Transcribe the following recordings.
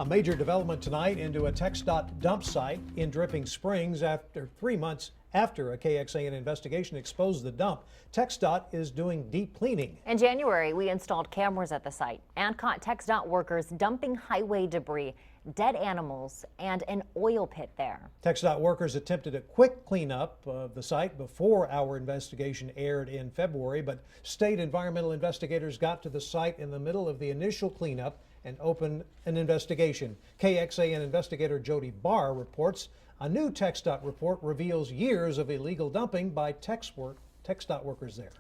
A major development tonight into a TxDOT dump site in Dripping Springs after 3 months after a KXAN investigation exposed the dump. TxDOT is doing deep cleaning. In January, we installed cameras at the site and caught TxDOT workers dumping highway debris, dead animals, and an oil pit there. TxDOT workers attempted a quick cleanup of the site before our investigation aired in February, but state environmental investigators got to the site in the middle of the initial cleanup and opened an investigation. KXAN investigator Jody Barr reports a new TxDOT report reveals years of illegal dumping by TxDOT workers there.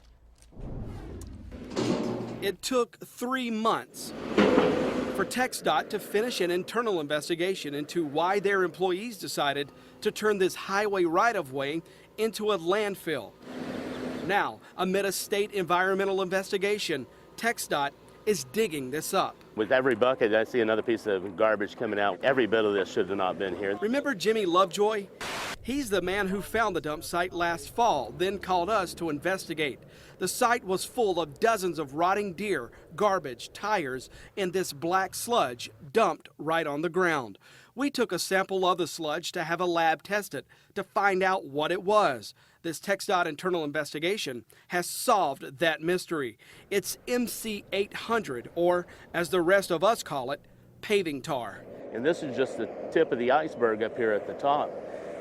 It took 3 months for TxDOT to finish an internal investigation into why their employees decided to turn this highway right-of-way into a landfill. Now, amid a state environmental investigation, TxDOT is digging this up. With every bucket, I see another piece of garbage coming out. Every bit of this should have not been here. Remember Jimmy Lovejoy? He's the man who found the dump site last fall, then called us to investigate. The site was full of dozens of rotting deer, garbage, tires, and this black sludge dumped right on the ground. We took a sample of the sludge to have a lab test it to find out what it was. This TxDOT internal investigation has solved that mystery. It's MC800, or as the rest of us call it, paving tar. And this is just the tip of the iceberg up here at the top.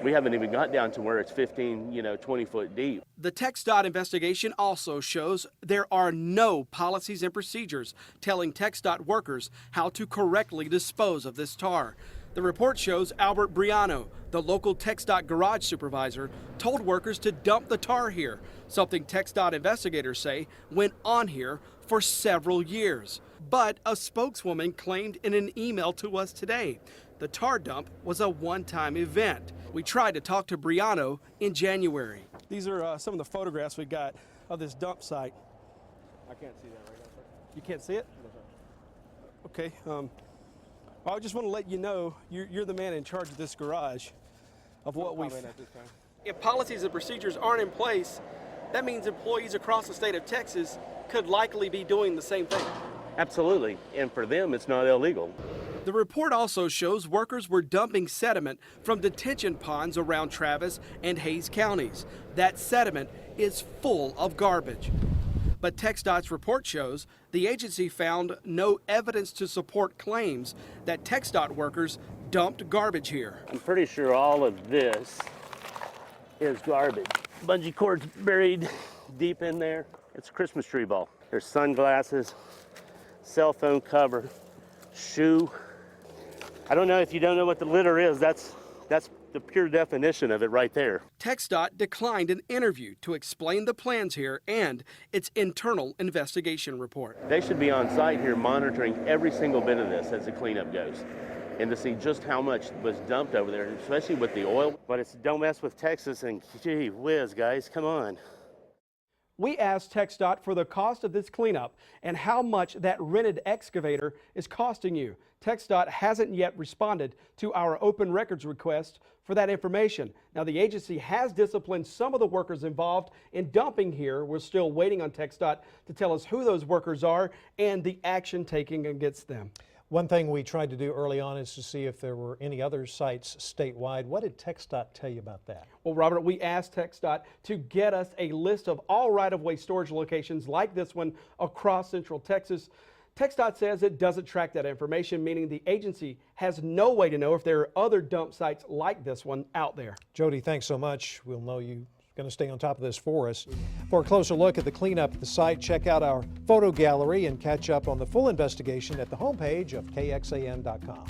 We haven't even got down to where it's 15, 20 foot deep. The TxDOT investigation also shows there are no policies and procedures telling TxDOT workers how to correctly dispose of this tar. The report shows Albert Briano, the local TxDOT garage supervisor, told workers to dump the tar here, something TxDOT investigators say went on here for several years. But a spokeswoman claimed in an email to us today the tar dump was a one-time event. We tried to talk to Briano in January. These are some of the photographs we got of this dump site. I can't see that right now, sir. You can't see it? No, sir. Okay. I just want to let you know you're the man in charge of this garage of what we've... If policies and procedures aren't in place, that means employees across the state of Texas could likely be doing the same thing. Absolutely. And for them, it's not illegal. The report also shows workers were dumping sediment from detention ponds around Travis and Hayes counties. That sediment is full of garbage. But TxDOT's report shows the agency found no evidence to support claims that TxDOT workers dumped garbage here. I'm pretty sure all of this is garbage. Bungee cords buried deep in there. It's a Christmas tree ball. There's sunglasses, cell phone cover, shoe. I don't know if you don't know what the litter is. That's the pure definition of it right there. TxDOT declined an interview to explain the plans here and its internal investigation report. They should be on site here monitoring every single bit of this as the cleanup goes, and to see just how much was dumped over there, especially with the oil. But it's don't mess with Texas, and gee whiz, guys, come on. We asked TxDOT for the cost of this cleanup and how much that rented excavator is costing you. TxDOT hasn't yet responded to our open records request for that information. Now, the agency has disciplined some of the workers involved in dumping here. We're still waiting on TxDOT to tell us who those workers are and the action taken against them. One thing we tried to do early on is to see if there were any other sites statewide. What did TxDOT tell you about that? Well, Robert, we asked TxDOT to get us a list of all right-of-way storage locations like this one across Central Texas. TxDOT says it doesn't track that information, meaning the agency has no way to know if there are other dump sites like this one out there. Jody, thanks so much. We'll know you're going to stay on top of this for us. For a closer look at the cleanup at the site, check out our photo gallery and catch up on the full investigation at the homepage of KXAN.com.